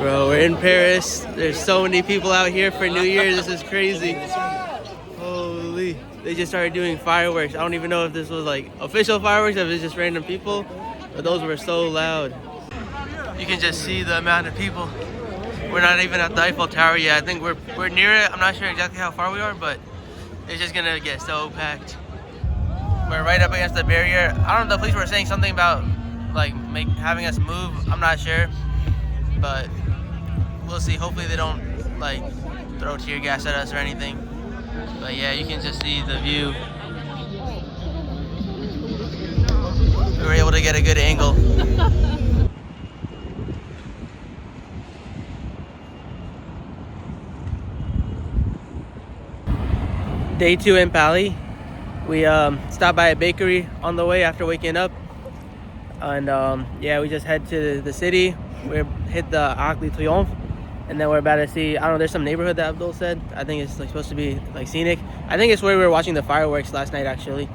Bro, we're in Paris. There's so many people out here for New Year. This is crazy. Holy. They just started doing fireworks. I don't even know if this was like official fireworks, if it's just random people. But those were so loud. You can just see the amount of people. We're not even at the Eiffel Tower yet. I think we're near it. I'm not sure exactly how far we are, but it's just gonna get so packed. We're right up against the barrier. I don't know, the police were saying something about like having us move. I'm not sure, but we'll see. Hopefully they don't like throw tear gas at us or anything. But yeah, you can just see the view. We were able to get a good angle. Day 2 in Paris. We stopped by a bakery on the way after waking up. And yeah, we just head to the city. We hit the Arc de Triomphe. And then we're about to see, I don't know, there's some neighborhood that Abdul said. I think it's like supposed to be like scenic. I think it's where we were watching the fireworks last night actually.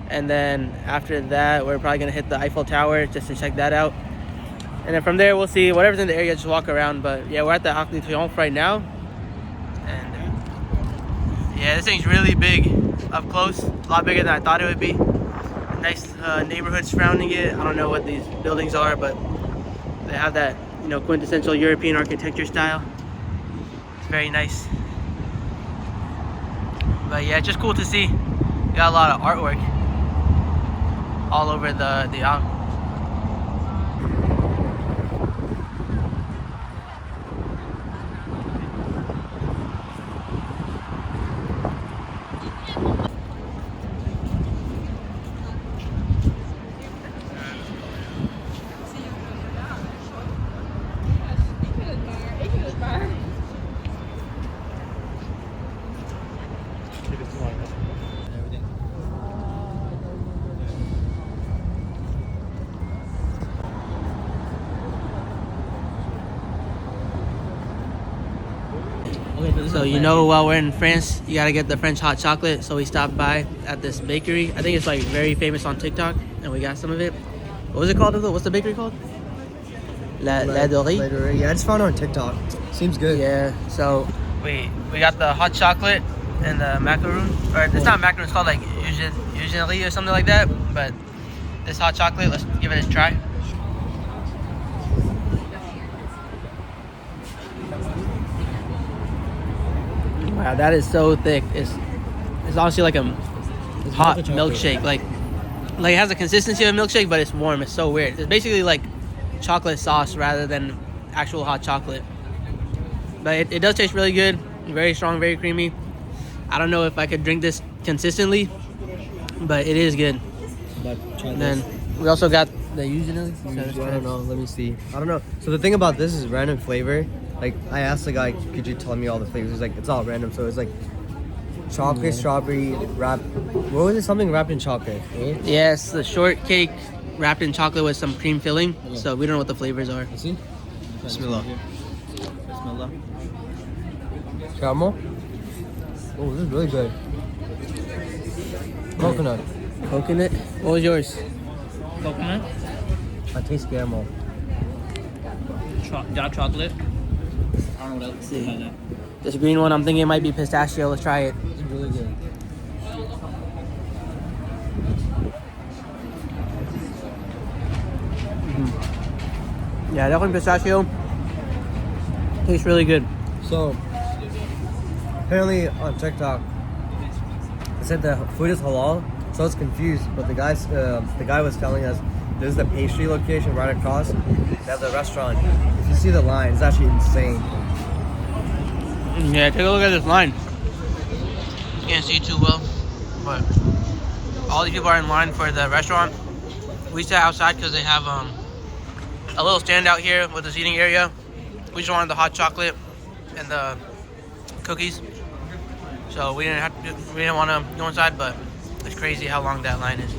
And then after that, we're probably gonna hit the Eiffel Tower just to check that out. And then from there, we'll see whatever's in the area, just walk around. But yeah, we're at the Arc de Triomphe right now. And yeah, this thing's really big up close. A lot bigger than I thought it would be. Nice neighborhood surrounding it. I don't know what these buildings are, but they have that, you know, quintessential European architecture style. It's very nice. But yeah, it's just cool to see. Got a lot of artwork all over the Arc. So you know, while we're in France, you gotta get the French hot chocolate. So we stopped by at this bakery. I think it's like very famous on TikTok, and we got some of it. What was it called? What's the bakery called? La Dorie. Yeah, I just found it on TikTok. Seems good. Yeah. So we got the hot chocolate and the macaroon, or it's not macaroon. It's called like usually or something like that. But this hot chocolate, let's give it a try. Wow, that is so thick. It's honestly like a hot milkshake. Like it has the consistency of a milkshake, but it's warm. It's so weird. It's basically like chocolate sauce rather than actual hot chocolate. But it does taste really good. Very strong, very creamy. I don't know if I could drink this consistently, but it is good. And then we also got the usually. I don't know. Let me see. I don't know. So the thing about this is random flavor. Like, I asked the guy, could you tell me all the flavors? He's like, it's all random. So it's like chocolate, strawberry, wrapped. What was it? Something wrapped in chocolate, right? Yes, the shortcake wrapped in chocolate with some cream filling. Okay. So we don't know what the flavors are. You see? Bismillah. Bismillah. Caramel? Oh, this is really good. Coconut. Coconut? What was yours? Coconut, I taste caramel. dark chocolate. I don't know what else. See. This green one, I'm thinking it might be pistachio. Let's try it. It's really good. Yeah, definitely pistachio. Tastes really good. So, apparently on TikTok, it said the food is halal, so I was confused. But the guy was telling us this is the pastry location right across. They have the restaurant. If you see the line, it's actually insane. Yeah, take a look at this line. You can't see too well, but all these people are in line for the restaurant. We sat outside because they have a little stand out here with the seating area. We just wanted the hot chocolate and the cookies, so we didn't want to go inside. But it's crazy how long that line is.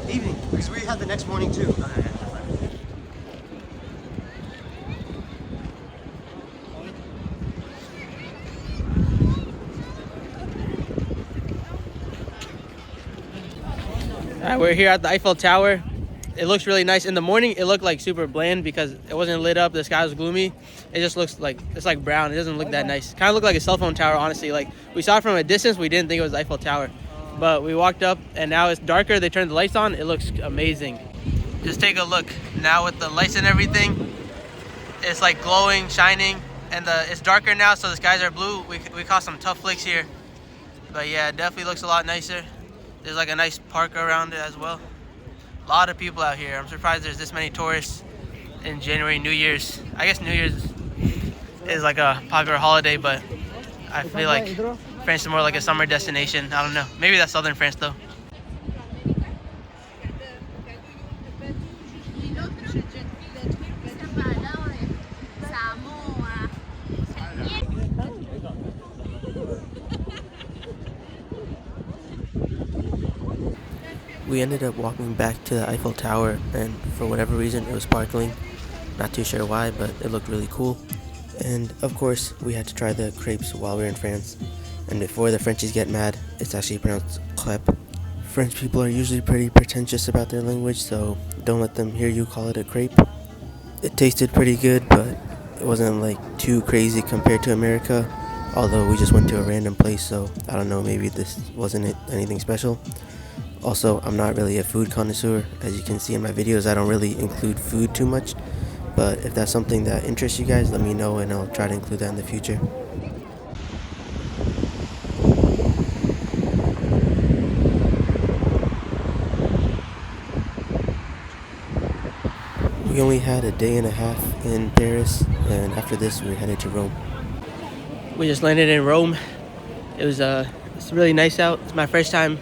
Evening, because we had the next morning too. We're here at the Eiffel Tower. It looks really nice. In the morning, it looked like super bland because it wasn't lit up. The sky was gloomy. It just looks like, it's like brown. It doesn't look that nice. Kind of looked like a cell phone tower, honestly. Like, we saw it from a distance. We didn't think it was the Eiffel Tower. But we walked up, and now it's darker. They turned the lights on. It looks amazing. Just take a look. Now with the lights and everything, it's like glowing, shining. And it's darker now, so the skies are blue. We caught some tough flicks here. But yeah, it definitely looks a lot nicer. There's like a nice park around it as well. A lot of people out here. I'm surprised there's this many tourists in January, New Year's. I guess New Year's is like a popular holiday, but I feel like France is more like a summer destination. I don't know. Maybe that's southern France though. We ended up walking back to the Eiffel Tower, and for whatever reason it was sparkling. Not too sure why, but it looked really cool. And of course, we had to try the crepes while we were in France. And before the Frenchies get mad, it's actually pronounced crepe. French people are usually pretty pretentious about their language, so don't let them hear you call it a crepe. It tasted pretty good, but it wasn't like too crazy compared to America. Although we just went to a random place, so I don't know, maybe this wasn't anything special. Also, I'm not really a food connoisseur. As you can see in my videos, I don't really include food too much. But if that's something that interests you guys, let me know and I'll try to include that in the future. We only had a day and a half in Paris, and after this we're headed to Rome. We just landed in Rome. It's really nice out. It's my first time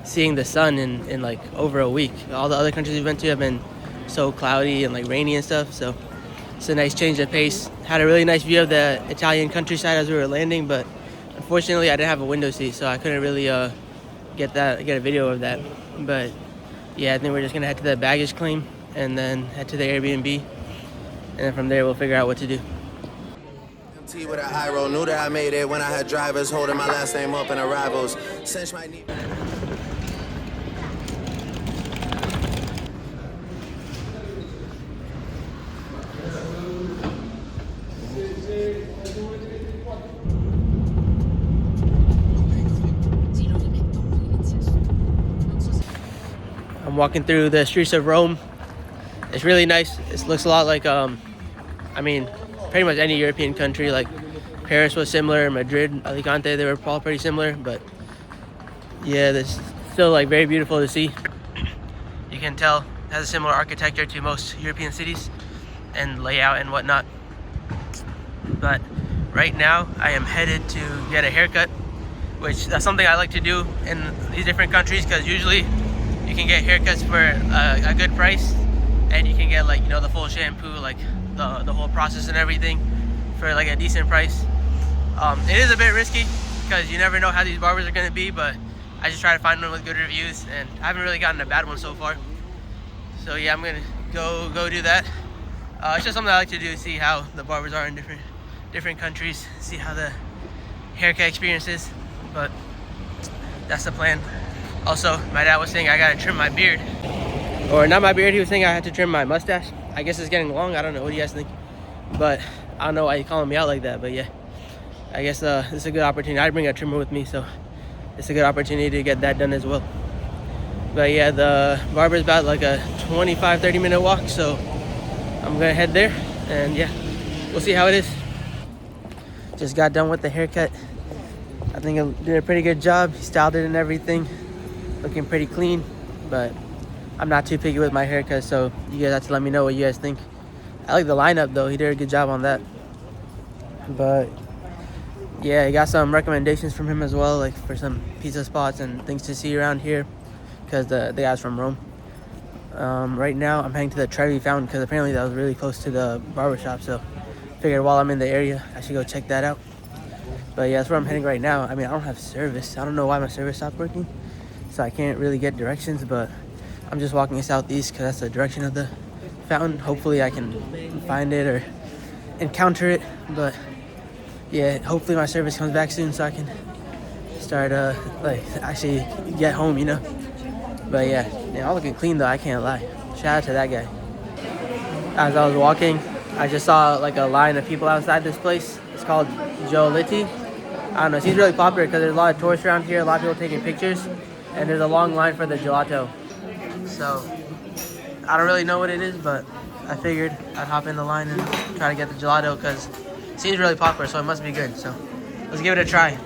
seeing the sun in like over a week. All the other countries we've been to have been so cloudy and like rainy and stuff, so it's a nice change of pace. Had a really nice view of the Italian countryside as we were landing, but unfortunately I didn't have a window seat, so I couldn't really get a video of that. But yeah, I think we're just gonna head to the baggage claim and then head to the Airbnb, and then from there we'll figure out what to do. With a high roll, knew that I made it when I had drivers holding my last name up in arrivals. Cinch my knee. I'm walking through the streets of Rome. It's really nice. It looks a lot like pretty much any European country. Like Paris was similar, Madrid, Alicante, they were all pretty similar, but yeah, it's still like very beautiful to see. You can tell it has a similar architecture to most European cities and layout and whatnot. But right now I am headed to get a haircut, which that's something I like to do in these different countries, because usually you can get haircuts for a good price, and you can get like, you know, the full shampoo, like the whole process and everything for like a decent price. It is a bit risky because you never know how these barbers are going to be, but I just try to find one with good reviews, and I haven't really gotten a bad one so far. So yeah, I'm gonna go do that. It's just something I like to do, see how the barbers are in different countries, see how the haircut experience is. But that's the plan. Also, my dad was saying I gotta trim my beard, or not my beard. He was saying I had to trim my mustache. I guess it's getting long. I don't know. What do you guys think? But I don't know why you're calling me out like that. But yeah, I guess this is a good opportunity. I bring a trimmer with me, so it's a good opportunity to get that done as well. But yeah, the barber is about like a 25-30 minute walk, so I'm gonna head there, and yeah, we'll see how it is. Just got done with the haircut. I think I did a pretty good job. He styled it and everything, looking pretty clean. But I'm not too picky with my haircut, so you guys have to let me know what you guys think. I like the lineup though. He did a good job on that. But yeah, I got some recommendations from him as well, like for some pizza spots and things to see around here, because the guy's from Rome. Right now I'm heading to the Trevi Fountain because apparently that was really close to the barbershop, so figured while I'm in the area I should go check that out. But yeah, that's where I'm heading right now. I mean, I don't have service. I don't know why my service stopped working, so I can't really get directions, but I'm just walking southeast because that's the direction of the fountain. Hopefully I can find it or encounter it. But yeah, hopefully my service comes back soon so I can start actually get home, you know. But yeah, Yeah, all looking clean though, I can't lie. Shout out to that guy. As I was walking, I just saw like a line of people outside this place. It's called Joe Litti. I don't know, she's really popular because there's a lot of tourists around here, a lot of people taking pictures, and there's a long line for the gelato. So, I don't really know what it is, but I figured I'd hop in the line and try to get the gelato because it seems really popular, so it must be good. So, let's give it a try.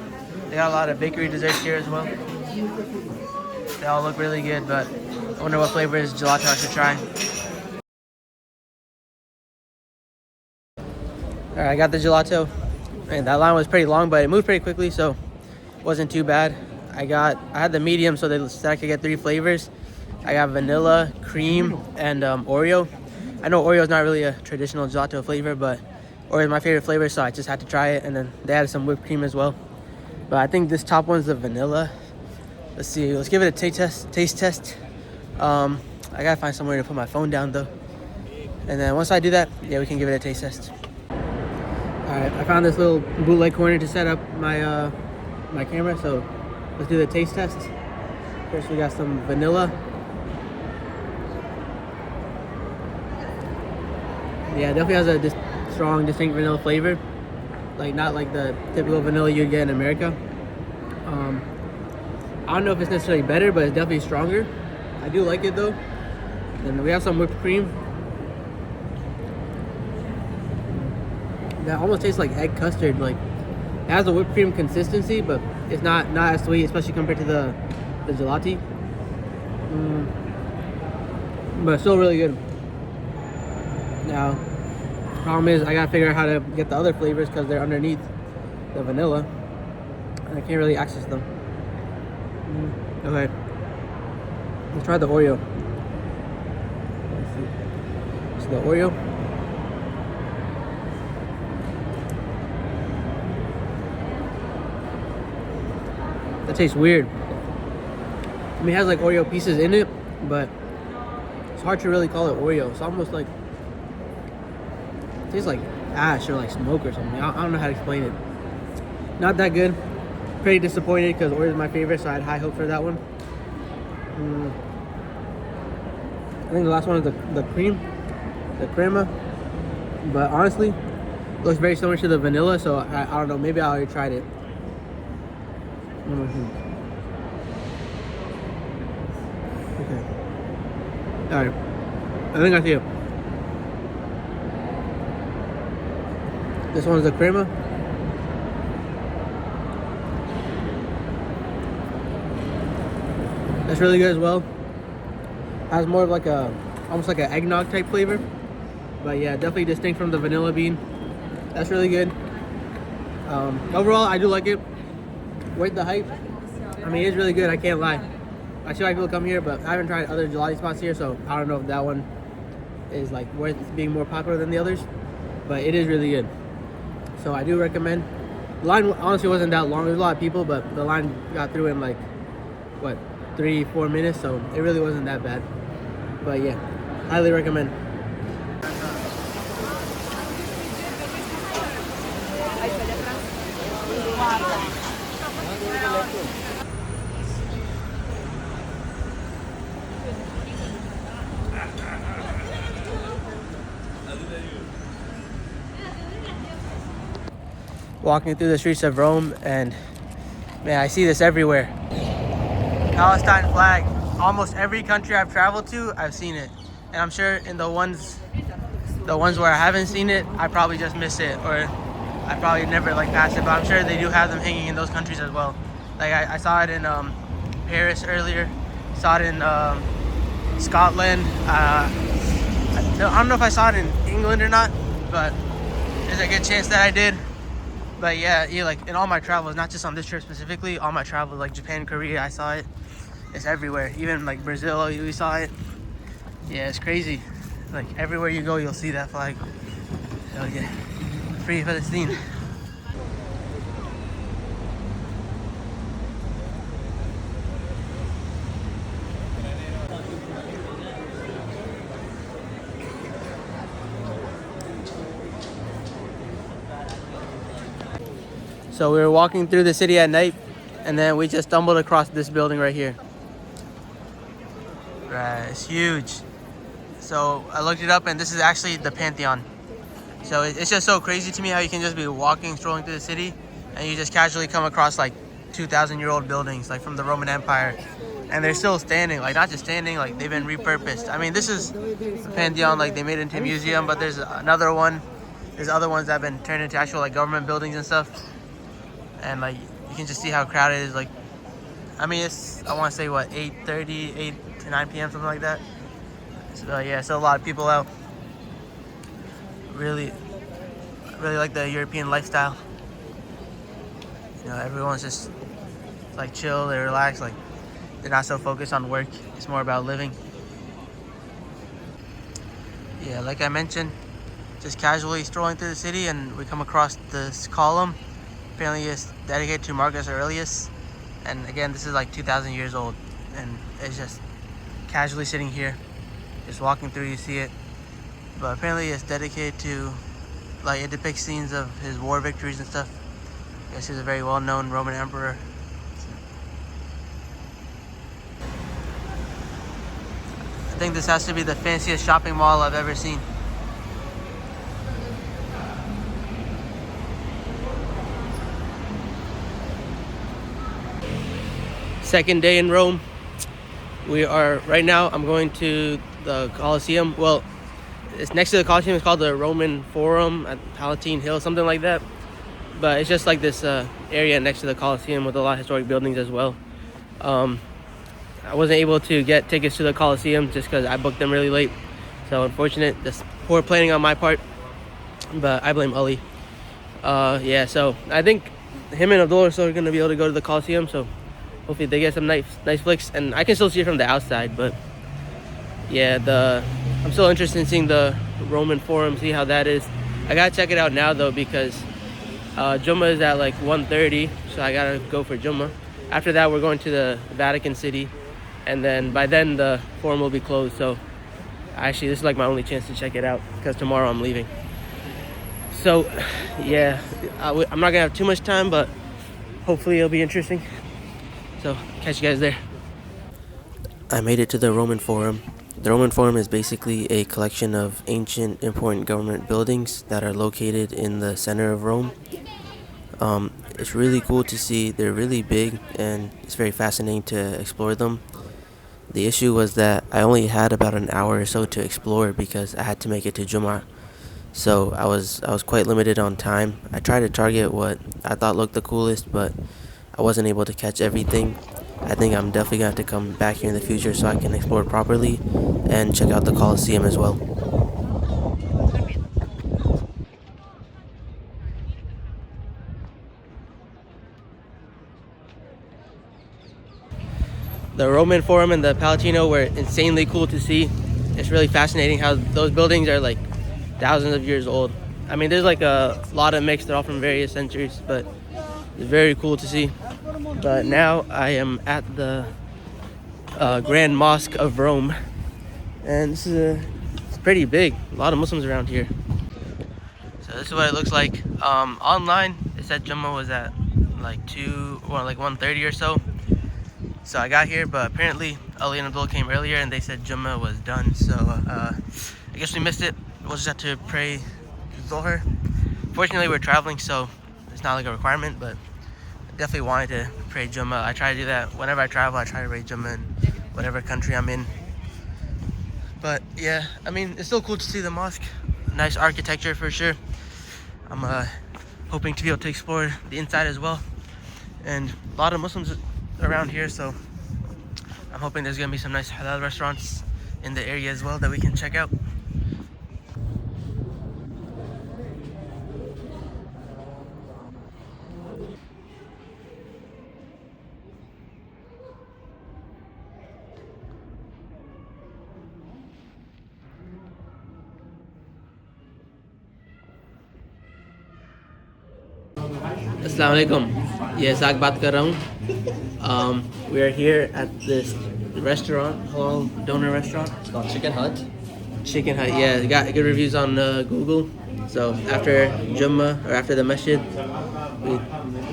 They got a lot of bakery desserts here as well. They all look really good, but I wonder what flavor is gelato I should try. Alright, I got the gelato. And that line was pretty long, but it moved pretty quickly, so it wasn't too bad. I had the medium, so they said I could get 3 flavors. I got vanilla, cream, and Oreo. I know Oreo is not really a traditional gelato flavor, but Oreo is my favorite flavor, so I just had to try it. And then they added some whipped cream as well. But I think this top one's the vanilla. Let's see. Let's give it a taste test. I gotta find somewhere to put my phone down though. And then once I do that, yeah, we can give it a taste test. All right, I found this little bootleg corner to set up my my camera. So let's do the taste test. First, we got some vanilla. Yeah, it definitely has a strong, distinct vanilla flavor. Like not like the typical vanilla you'd get in America. I don't know if it's necessarily better, but it's definitely stronger. I do like it though. Then we have some whipped cream. That almost tastes like egg custard. Like it has a whipped cream consistency, but it's not as sweet, especially compared to the gelati. But it's still really good. Now, the problem is I gotta figure out how to get the other flavors because they're underneath the vanilla, and I can't really access them. Okay, let's try the Oreo. Let's see. It's the Oreo. That tastes weird. I mean, it has like Oreo pieces in it, but it's hard to really call it Oreo. It's almost like, it tastes like ash or like smoke or something. I don't know how to explain it. Not that good. Pretty disappointed because Oreo is my favorite, so I had high hope for that one. I think the last one is the cream, the crema. But honestly, it looks very similar to the vanilla, so I don't know. Maybe I already tried it. Okay. Alright. I think I see it. This one's the crema. That's really good as well. Has more of like almost like an eggnog type flavor. But yeah, definitely distinct from the vanilla bean. That's really good. Overall, I do like it. Worth the hype. I mean, it's really good. I can't lie. I see why people come here, but I haven't tried other gelati spots here, so I don't know if that one is like worth being more popular than the others. But it is really good. So I do recommend. The line honestly wasn't that long. There's a lot of people, but the line got through in like what, 3-4 minutes, so it really wasn't that bad. But yeah, highly recommend. Walking through the streets of Rome, and man, I see this everywhere. Palestine flag. Almost every country I've traveled to, I've seen it. And I'm sure in the ones where I haven't seen it, I probably just miss it, or I probably never like pass it, but I'm sure they do have them hanging in those countries as well. Like I saw it in Paris earlier, saw it in Scotland. I don't know if I saw it in England or not, but there's a good chance that I did. But yeah, like in all my travels, not just on this trip specifically, all my travels, like Japan, Korea, I saw it. It's everywhere. Even like Brazil, we saw it. Yeah, it's crazy. Like everywhere you go, you'll see that flag. So yeah, free Palestine. So we were walking through the city at night, and then we just stumbled across this building right here. Right, it's huge. So I looked it up, and this is actually the Pantheon. So it's just so crazy to me how you can just be walking, strolling through the city, and you just casually come across like 2,000-year-old buildings, like from the Roman Empire, and they're still standing. Like not just standing, like they've been repurposed. I mean, this is the Pantheon, like they made it into a museum, but there's another one. There's other ones that have been turned into actual like government buildings and stuff. And like you can just see how crowded it is. Like, I mean, it's I want to say what 8:30, 8 to 9 p.m. something like that. So yeah, so a lot of people out. Really like the European lifestyle. You know, everyone's just like chill, they relax, like they're not so focused on work. It's more about living. Yeah, like I mentioned, just casually strolling through the city, and we come across this column. Apparently it's dedicated to Marcus Aurelius. And again, this is like 2,000 years old, and it's just casually sitting here, just walking through, you see it. But apparently it's dedicated to, like, it depicts scenes of his war victories and stuff. I guess he's a very well-known Roman emperor. I think this has to be the fanciest shopping mall I've ever seen. Second day in Rome. We are, right now, I'm going to the Colosseum. Well, it's next to the Colosseum. It's called the Roman Forum at Palatine Hill, something like that. But it's just like this area next to the Colosseum with a lot of historic buildings as well. I wasn't able to get tickets to the Colosseum just because I booked them really late. So unfortunate, just poor planning on my part. But I blame Ali. Yeah, so I think him and Abdul are still going to be able to go to the Colosseum. So hopefully they get some nice flicks, and I can still see it from the outside. But yeah, I'm still interested in seeing the Roman Forum, see how that is. I gotta check it out now though, because Jummah is at like 1:30, so I gotta go for Jummah. After that, we're going to the Vatican City, and then by then the forum will be closed. So actually, this is like my only chance to check it out, because tomorrow I'm leaving. So yeah, I'm not gonna have too much time, but hopefully it'll be interesting. So catch you guys there. I made it to the Roman Forum. The Roman Forum is basically a collection of ancient, important government buildings that are located in the center of Rome. It's really cool to see. They're really big, and it's very fascinating to explore them. The issue was that I only had about an hour or so to explore because I had to make it to Jummah. So I was quite limited on time. I tried to target what I thought looked the coolest, but I wasn't able to catch everything. I think I'm definitely going to have to come back here in the future so I can explore properly and check out the Colosseum as well. The Roman Forum and the Palatino were insanely cool to see. It's really fascinating how those buildings are like thousands of years old. I mean, there's like a lot of mix. They're all from various centuries, but it's very cool to see. But now I am at the Grand Mosque of Rome, and this is it's pretty big. A lot of Muslims around here. So this is what it looks like. Online, it said Jummah was at like 1:30 or so. So I got here, but apparently Ali and Abdul came earlier, and they said Jummah was done. So I guess we missed it. We'll just have to pray Zohar. Fortunately, we're traveling, so it's not like a requirement, but I definitely wanted to pray Jummah. I try to do that whenever I travel. I try to pray Jummah in whatever country I'm in. But yeah, I mean, it's still cool to see the mosque. Nice architecture for sure. I'm hoping to be able to explore the inside as well. And a lot of Muslims around here, so I'm hoping there's gonna be some nice halal restaurants in the area as well that we can check out. Assalamu alaikum. Yes, Saak baat kar raha hu. We are here at this restaurant, halal donor restaurant. It's called Chicken Hut. Chicken Hut, yeah, got good reviews on Google. So after Jummah, or after the masjid, we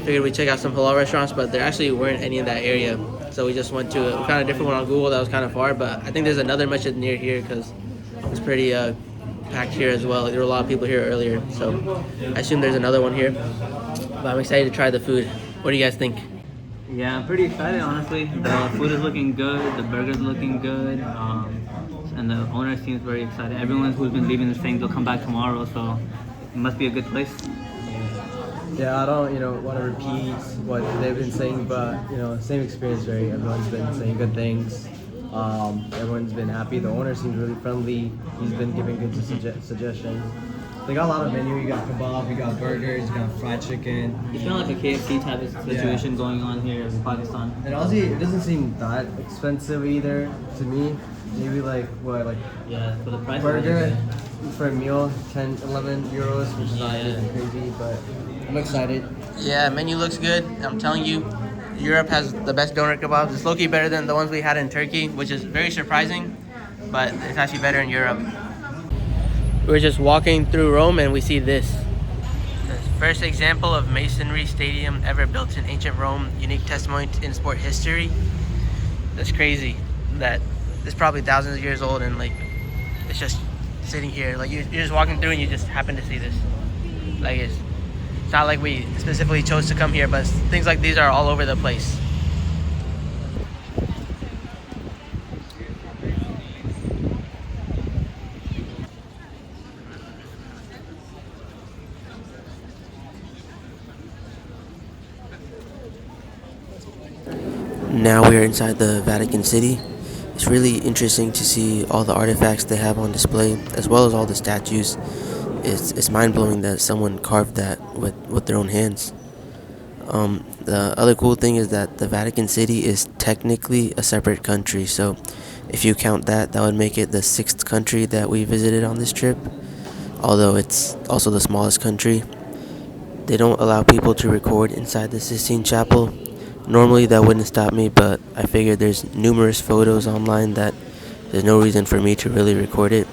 figured we'd check out some halal restaurants, but there actually weren't any in that area. So we just went to we found a different one on Google that was kind of far, but I think there's another masjid near here because it's pretty packed here as well. There were a lot of people here earlier, so I assume there's another one here. But I'm excited to try the food. What do you guys think? Yeah, I'm pretty excited, honestly. The food is looking good, the burger's looking good, and the owner seems very excited. Everyone who's been leaving is saying they'll come back tomorrow, so it must be a good place. Yeah, I don't, want to repeat what they've been saying, but, same experience, right? Everyone's been saying good things. Everyone's been happy. The owner seems really friendly. He's been giving good suggestions. They got a lot of menu. You got kebab, you got burgers, you got fried chicken. It's kind of like a KFC type of situation going on here in Pakistan. And honestly, it doesn't seem that expensive either to me. Maybe Yeah, for the price. burger for a meal, 10, 11 euros, which is not Yeah. even crazy, but I'm excited. Yeah, menu looks good. I'm telling you, Europe has the best doner kebabs. It's low-key better than the ones we had in Turkey, which is very surprising, but it's actually better in Europe. We're just walking through Rome and we see this. The first example of masonry stadium ever built in ancient Rome, unique testimony in sport history. That's crazy that it's probably thousands of years old and it's just sitting here. You're just walking through and you just happen to see this. It's not like we specifically chose to come here, but things like these are all over the place. Now we are inside the Vatican City. It's really interesting to see all the artifacts they have on display, as well as all the statues. It's mind-blowing that someone carved that with their own hands. The other cool thing is that the Vatican City is technically a separate country, so if you count that would make it the 6th country that we visited on this trip, although it's also the smallest country. They don't allow people to record inside the Sistine Chapel. Normally that wouldn't stop me, but I figured there's numerous photos online that there's no reason for me to really record it.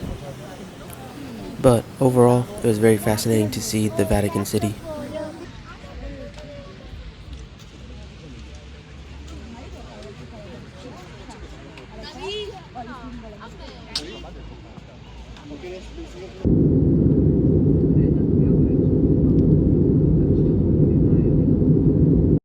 But overall, it was very fascinating to see the Vatican City. Okay.